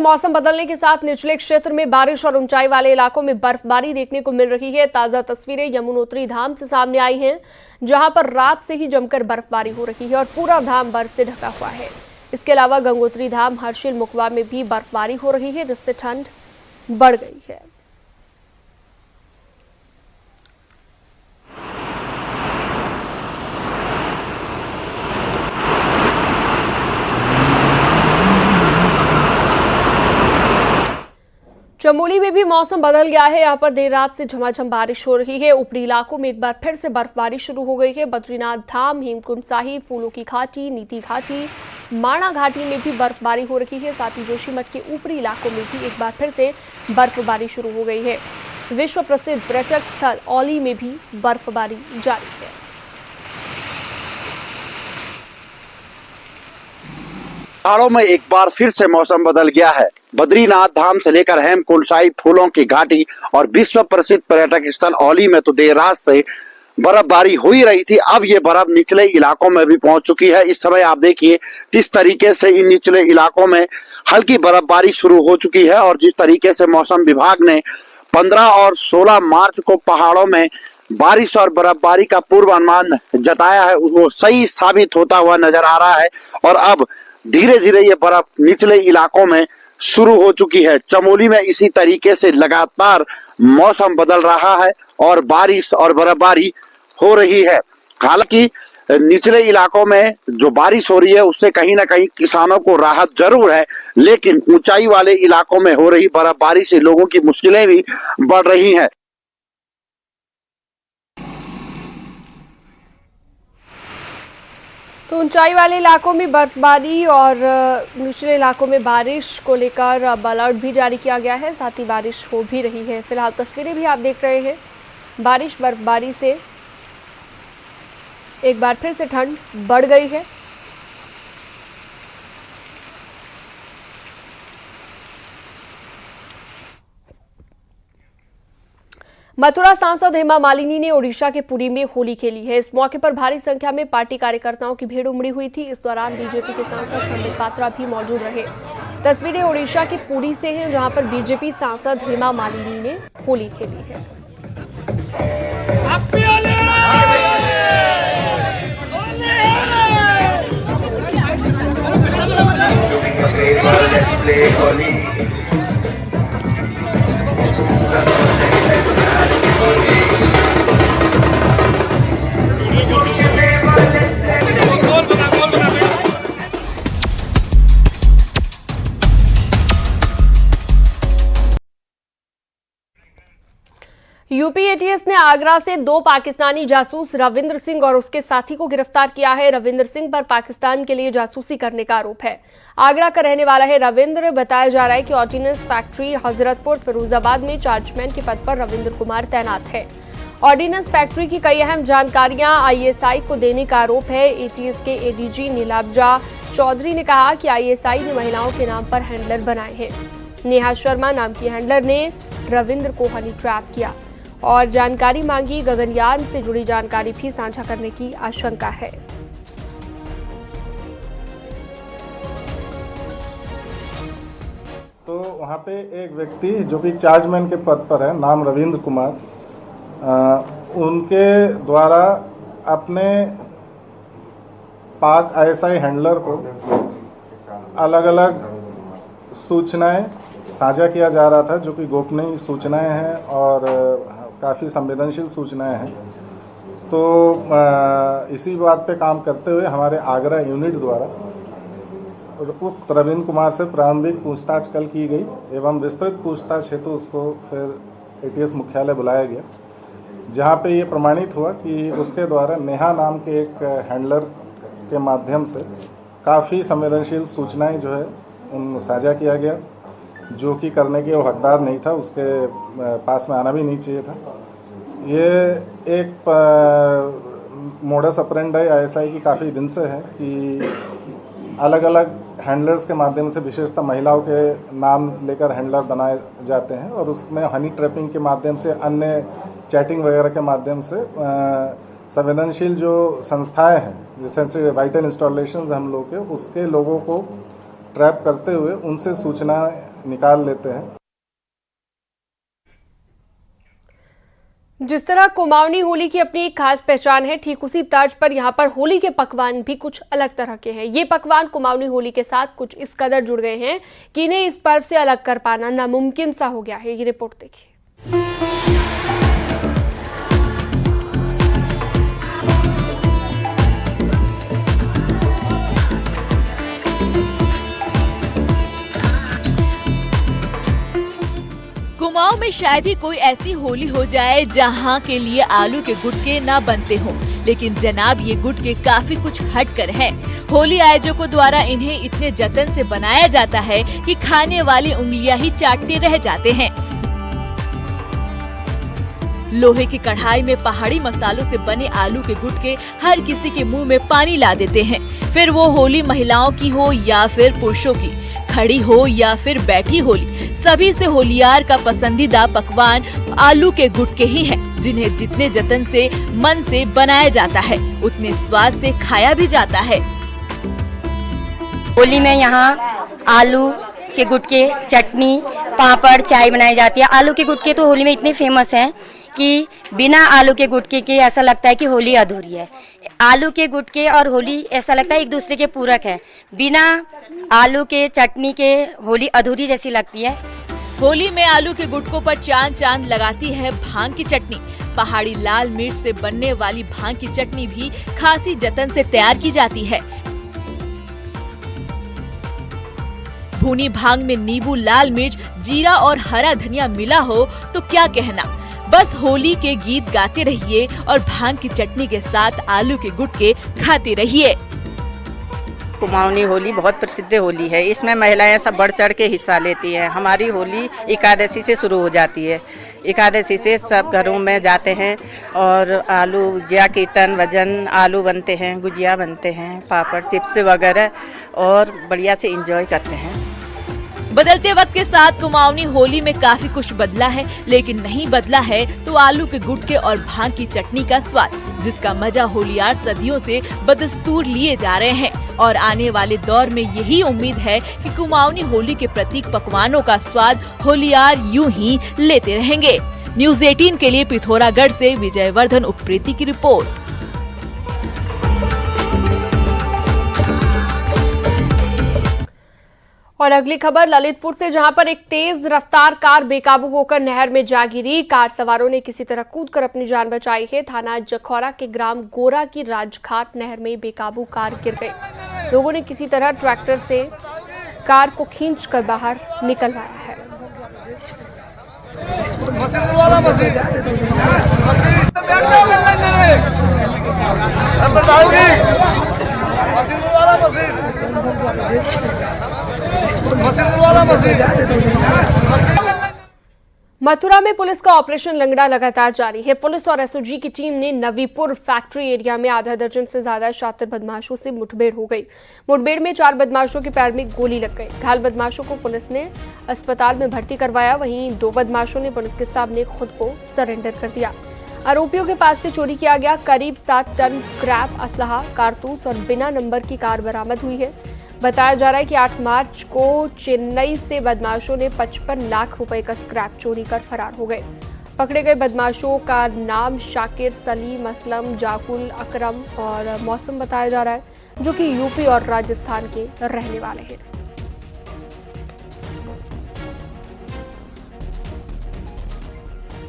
मौसम बदलने के साथ निचले क्षेत्र में बारिश और ऊंचाई वाले इलाकों में बर्फबारी देखने को मिल रही है। ताजा तस्वीरें यमुनोत्री धाम से सामने आई हैं, जहां पर रात से ही जमकर बर्फबारी हो रही है और पूरा धाम बर्फ से ढका हुआ है। इसके अलावा गंगोत्री धाम, हर्षिल, मुकवा में भी बर्फबारी हो रही है, जिससे ठंड बढ़ गई है। चमोली में भी मौसम बदल गया है। यहाँ पर देर रात से झमाझम बारिश हो रही है। ऊपरी इलाकों में एक बार फिर से बर्फबारी शुरू हो गई है। बद्रीनाथ धाम, हेमकुंड साहिब, फूलों की घाटी, नीति घाटी, माणा घाटी में भी बर्फबारी हो रही है। साथ ही जोशीमठ के ऊपरी इलाकों में भी एक बार फिर से बर्फबारी शुरू हो गई है। विश्व प्रसिद्ध पर्यटक स्थल औली में भी बर्फबारी जारी है। पहाड़ों में एक बार फिर से मौसम बदल गया है। बद्रीनाथ धाम से लेकर हेमकुंड साहिब, फूलों की घाटी और विश्व प्रसिद्ध पर्यटक स्थल औली में तो देर रात से बर्फबारी हो ही रही थी। अब ये बर्फ निचले इलाकों में भी पहुंच चुकी है। इस समय आप देखिए किस तरीके से इन निचले इलाकों में हल्की बर्फबारी शुरू हो चुकी है और जिस तरीके से मौसम विभाग ने 15 और 16 मार्च को पहाड़ों में बारिश और बर्फबारी का पूर्वानुमान जताया है, वो सही साबित होता हुआ नजर आ रहा है। और अब धीरे धीरे ये बर्फ निचले इलाकों में शुरू हो चुकी है। चमोली में इसी तरीके से लगातार मौसम बदल रहा है और बारिश और बर्फबारी हो रही है। हालांकि निचले इलाकों में जो बारिश हो रही है उससे कहीं ना कहीं किसानों को राहत जरूर है, लेकिन ऊंचाई वाले इलाकों में हो रही बर्फबारी से लोगों की मुश्किलें भी बढ़ रही हैं। तो ऊंचाई वाले इलाकों में बर्फबारी और निचले इलाकों में बारिश को लेकर अब अलर्ट भी जारी किया गया है। साथ ही बारिश हो भी रही है। फिलहाल तस्वीरें भी आप देख रहे हैं। बारिश बर्फबारी से एक बार फिर से ठंड बढ़ गई है। मथुरा सांसद हेमा मालिनी ने ओडिशा के पुरी में होली खेली है। इस मौके पर भारी संख्या में पार्टी कार्यकर्ताओं की भीड़ उमड़ी हुई थी। इस दौरान बीजेपी के सांसद संबित पात्रा भी मौजूद रहे। तस्वीरें ओडिशा के पुरी से हैं, जहां पर बीजेपी सांसद हेमा मालिनी ने होली खेली है। यूपी एटीएस ने आगरा से 2 पाकिस्तानी जासूस रविंद्र सिंह और उसके साथी को गिरफ्तार किया है। रविंद्र सिंह पर पाकिस्तान के लिए जासूसी करने का आरोप है। आगरा का रहने वाला है रविंद्र। बताया जा रहा है कि ऑर्डिनेंस फैक्ट्री हजरतपुर फिरोजाबाद में चार्जमैन के पद पर रविंद्र कुमार तैनात है। ऑर्डिनेंस फैक्ट्री की कई अहम जानकारियां आईएसआई को देने का आरोप है। एटीएस के एडीजी नीलाब्जा चौधरी ने कहा कि आईएसआई ने महिलाओं के नाम पर हैंडलर बनाए हैं। नेहा शर्मा नाम की हैंडलर ने रविंद्र को हनी ट्रैप किया और जानकारी मांगी। गगनयान से जुड़ी जानकारी भी साझा करने की आशंका है। तो वहाँ पे एक व्यक्ति जो कि चार्जमैन के पद पर है, नाम रविंद्र कुमार, उनके द्वारा अपने पाक आईएसआई हैंडलर को अलग अलग सूचनाएं साझा किया जा रहा था, जो कि गोपनीय सूचनाएं हैं और काफ़ी संवेदनशील सूचनाएं हैं। तो इसी बात पे काम करते हुए हमारे आगरा यूनिट द्वारा उक्त रविंद्र कुमार से प्रारंभिक पूछताछ कल की गई एवं विस्तृत पूछताछ हेतु उसको फिर एटीएस मुख्यालय बुलाया गया, जहां पे ये प्रमाणित हुआ कि उसके द्वारा नेहा नाम के एक हैंडलर के माध्यम से काफ़ी संवेदनशील सूचनाएं जो है उन साझा किया गया, जो कि करने के वो हकदार नहीं था, उसके पास में आना भी नहीं चाहिए था। ये एक मोडस ऑपरेंडी आईएसआई की काफ़ी दिन से है कि अलग अलग हैंडलर्स के माध्यम से, विशेषतः महिलाओं के नाम लेकर हैंडलर बनाए जाते हैं और उसमें हनी ट्रैपिंग के माध्यम से, अन्य चैटिंग वगैरह के माध्यम से संवेदनशील जो संस्थाएं हैं, जैसे वाइटल इंस्टॉलेशंस हम लोग के, उसके लोगों को ट्रैप करते हुए उनसे सूचना निकाल लेते हैं। जिस तरह कुमाऊनी होली की अपनी एक खास पहचान है, ठीक उसी तर्ज पर यहाँ पर होली के पकवान भी कुछ अलग तरह के हैं। ये पकवान कुमाऊनी होली के साथ कुछ इस कदर जुड़ गए हैं कि इन्हें इस पर्व से अलग कर पाना नामुमकिन सा हो गया है। ये रिपोर्ट देखिए। कुमाऊं में शायद ही कोई ऐसी होली हो जाए जहां के लिए आलू के गुटके ना बनते हों, लेकिन जनाब ये गुटके काफी कुछ हटकर हैं। होली आयोजकों द्वारा इन्हें इतने जतन से बनाया जाता है कि खाने वाली उंगलियां ही चाटते रह जाते हैं। लोहे की कढ़ाई में पहाड़ी मसालों से बने आलू के गुटके हर किसी के मुंह में पानी ला देते हैं। फिर वो होली महिलाओं की हो या फिर पुरुषों की, खड़ी हो या फिर बैठी होली, सभी से होलियार का पसंदीदा पकवान आलू के गुटके ही हैं, जिन्हें जितने जतन से मन से बनाया जाता है उतने स्वाद से खाया भी जाता है। होली में यहाँ आलू के गुटके, चटनी, पापड़, चाय बनाई जाती है। आलू के गुटके तो होली में इतने फेमस हैं कि बिना आलू के गुटके के ऐसा लगता है कि होली अधूरी है। आलू के गुटके और होली ऐसा लगता है एक दूसरे के पूरक है। बिना आलू के चटनी के होली अधूरी जैसी लगती है। होली में आलू के गुटकों पर चांद चांद लगाती है भांग की चटनी। पहाड़ी लाल मिर्च से बनने वाली भांग की चटनी भी खासी जतन से तैयार की जाती है। भुनी भांग में नींबू, लाल मिर्च, जीरा और हरा धनिया मिला हो तो क्या कहना। बस होली के गीत गाते रहिए और भांग की चटनी के साथ आलू के गुटके खाते रहिए। कुमाऊनी होली बहुत प्रसिद्ध होली है। इसमें महिलाएं सब बढ़ चढ़ के हिस्सा लेती हैं। हमारी होली एकादशी से शुरू हो जाती है। एकादशी से सब घरों में जाते हैं और आलू गुजिया, कीर्तन, भजन, आलू बनते हैं, गुजिया बनते हैं, पापड़, चिप्स वगैरह, और बढ़िया से एंजॉय करते हैं। बदलते वक्त के साथ कुमाऊनी होली में काफी कुछ बदला है, लेकिन नहीं बदला है तो आलू के गुटके और भांग की चटनी का स्वाद, जिसका मजा होलियार सदियों से बदस्तूर लिए जा रहे हैं। और आने वाले दौर में यही उम्मीद है कि कुमाऊनी होली के प्रतीक पकवानों का स्वाद होलियार यूं ही लेते रहेंगे। न्यूज़ 18 के लिए पिथौरागढ़ से विजयवर्धन उप्रेती की रिपोर्ट। और अगली खबर ललितपुर से, जहां पर एक तेज रफ्तार कार बेकाबू होकर नहर में जा गिरी। कार सवारों ने किसी तरह कूदकर अपनी जान बचाई है। थाना जखौरा के ग्राम गोरा की राजघाट नहर में बेकाबू कार गिर गई। लोगों ने किसी तरह ट्रैक्टर से कार को खींचकर बाहर निकलवाया है। मथुरा में पुलिस का ऑपरेशन लंगड़ा लगातार जारी है। पुलिस और एसओजी की टीम ने नवीपुर फैक्ट्री एरिया में आधा दर्जन से ज्यादा शातिर बदमाशों से मुठभेड़ हो गई। मुठभेड़ में 4 बदमाशों के पैर में गोली लग गई। घायल बदमाशों को पुलिस ने अस्पताल में भर्ती करवाया। वहीं 2 बदमाशों ने पुलिस के सामने खुद को सरेंडर कर दिया। आरोपियों के पास से चोरी किया गया करीब 7 टन स्क्रैप, असलहा, कारतूस और बिना नंबर की कार बरामद हुई है। बताया जा रहा है कि 8 मार्च को चेन्नई से बदमाशों ने 55 लाख रुपए का स्क्रैप चोरी कर फरार हो गए। पकड़े गए बदमाशों का नाम शाकिर, सलीम, असलम, जाकुल, अकरम और मौसम बताया जा रहा है, जो कि यूपी और राजस्थान के रहने वाले हैं।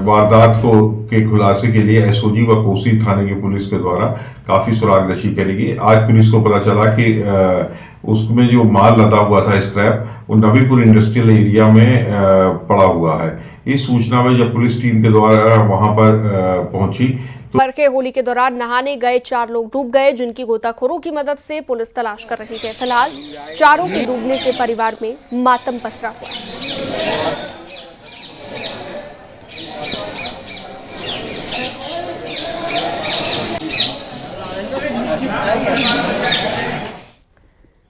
वारदात के खुलासे के लिए एसओजी व कोसी थाने की पुलिस के द्वारा काफी सुरागदशी करेगी। आज पुलिस को पता चला कि उसमें जो माल लदा हुआ था स्क्रैप, वो नवीपुर इंडस्ट्रियल एरिया में पड़ा हुआ है। इस सूचना में जब पुलिस टीम के द्वारा वहां पर पहुंची तो बरखे होली के दौरान नहाने गए 4 लोग डूब गए, जिनकी गोताखोरों की मदद से पुलिस तलाश कर रही है। फिलहाल चारों के डूबने से परिवार में मातम पसरा हुआ है।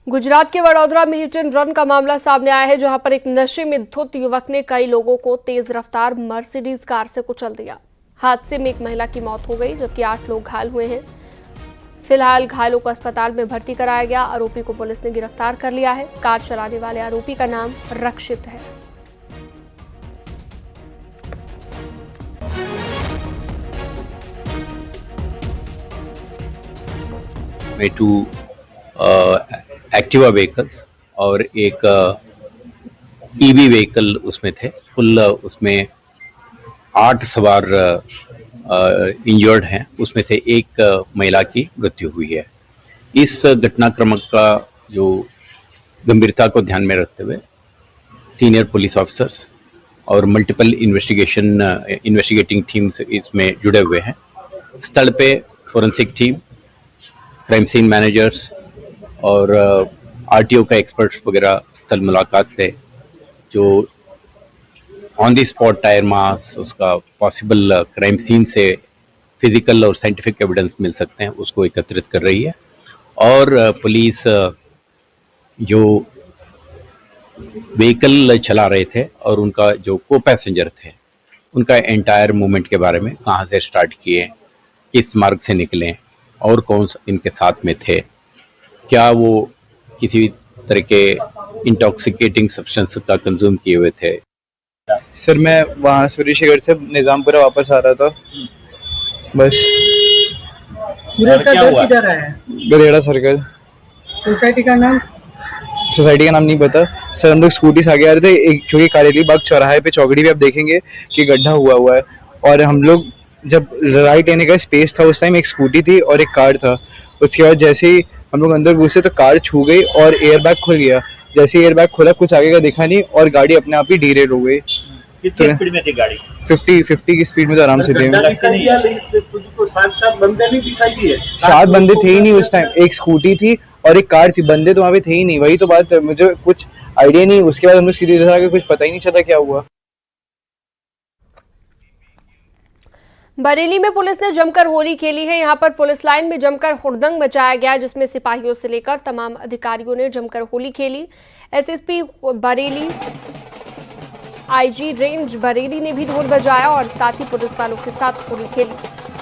गुजरात के वडोदरा में हिट एंड रन का मामला सामने आया है, जहां पर एक नशे में धुत युवक ने कई लोगों को तेज रफ्तार मर्सिडीज कार से कुचल दिया। हादसे में एक महिला की मौत हो गई, जबकि 8 लोग घायल हुए हैं। फिलहाल घायलों को अस्पताल में भर्ती कराया गया। आरोपी को पुलिस ने गिरफ्तार कर लिया है। कार चलाने वाले आरोपी का नाम रक्षित है। में 2 एक्टिवा व्हीकल और एक ईवी व्हीकल उसमें थे। कुल उसमें 8 सवार इंजर्ड हैं, उसमें से एक महिला की मृत्यु हुई है। इस घटनाक्रम का जो गंभीरता को ध्यान में रखते हुए सीनियर पुलिस ऑफिसर्स और मल्टीपल इन्वेस्टिगेटिंग टीम्स इसमें जुड़े हुए हैं। स्थल पे forensic team, crime scene managers और आरटीओ का एक्सपर्ट्स वगैरह स्थल मुलाकात से जो on the spot tyre marks, उसका पॉसिबल क्राइम सीन से फिजिकल और साइंटिफिक एविडेंस मिल सकते हैं, उसको एकत्रित कर रही है। और पुलिस जो व्हीकल चला रहे थे और उनका जो को पैसेंजर थे, उनका एंटायर मूवमेंट के बारे में, कहाँ से स्टार्ट किए, किस मार्ग से निकले और कौन इनके साथ में थे, क्या वो किसी तरह के इंटॉक्सिकेटिंग सब्सटेंस का कंज्यूम किए हुए थे। सर मैं वहाँ सूर्यशेखर से निजामपुरा वापस आ रहा था, बस। क्या हुआ? किधर है? गधेड़ा सर्कल। सोसाइटी का नाम? सोसाइटी का नाम नहीं पता सर। हम लोग स्कूटी से आगे आ रहे थे, एक क्योंकि कारेली बाग चौराहे पे चौकड़ी पे आप देखेंगे कि गड्ढा हुआ है, और हम लोग जब राइट लेने का स्पेस था उस टाइम एक स्कूटी थी और एक कार था। उसके बाद जैसे ही हम लोग अंदर घुसे तो कार छू गई और एयरबैग खुल गया। जैसे ही एयरबैग खुला कुछ आगे का दिखा नहीं और गाड़ी अपने आप ही डीरेल हो गई। कितनी स्पीड में थी गाड़ी? 50 की स्पीड में तो आराम से थे। बंदे नहीं दिखाई दिए? 7 बंदे थे ही नहीं उस टाइम, एक स्कूटी थी और एक कार थी, बंदे तो वहाँ पे थे ही नहीं। वही तो बात, मुझे कुछ आइडिया नहीं। उसके बाद हम लोग सीधे आगे, कुछ पता ही नहीं चला क्या हुआ। बरेली में पुलिस ने जमकर होली खेली है। यहां पर पुलिस लाइन में जमकर हुड़दंग मचाया गया, जिसमें सिपाहियों से लेकर तमाम अधिकारियों ने जमकर होली खेली। SSP Bareilly, IG range Bareilly ने भी ढोल बजाया और साथ ही पुलिस वालों के साथ होली खेली।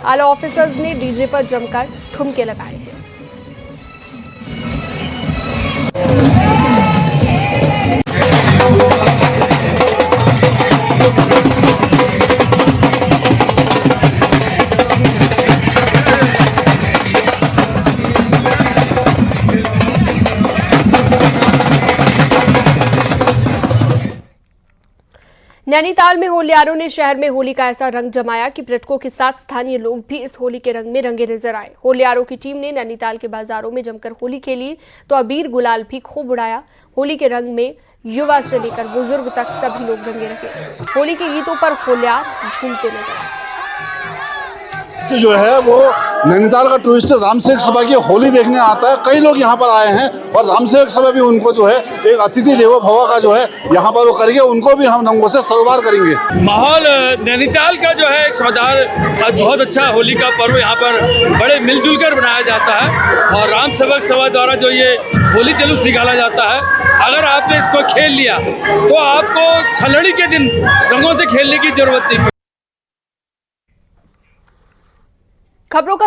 आला ऑफिसर्स ने डीजे पर जमकर ठुमके लगाए हैं। नैनीताल में होलियारों ने शहर में होली का ऐसा रंग जमाया कि पर्यटकों के साथ स्थानीय लोग भी इस होली के रंग में रंगे नजर आए। होलियारों की टीम ने नैनीताल के बाजारों में जमकर होली खेली तो अबीर गुलाल भी खूब उड़ाया। होली के रंग में युवा से लेकर बुजुर्ग तक सभी लोग रंगे रहे। होली के गीतों पर होलियार झूमते नजर आए। जो है वो नैनीताल का टूरिस्ट रामसेवक सभा की होली देखने आता है। कई लोग यहाँ पर आए हैं और रामसेवक सभा भी उनको जो है एक अतिथि देवो भव का जो है यहाँ पर वो करेंगे, उनको भी हम रंगों से सरोकार करेंगे। माहौल नैनीताल का जो है एक सौदार बहुत अच्छा होली का पर्व यहाँ पर बड़े मिलजुल कर बनाया जाता है और रामसेवक सभा द्वारा जो ये होली जुलूस निकाला जाता है, अगर आपने इसको खेल लिया तो आपको छलड़ी के दिन रंगों से खेलने की जरूरत नहीं। खबरों का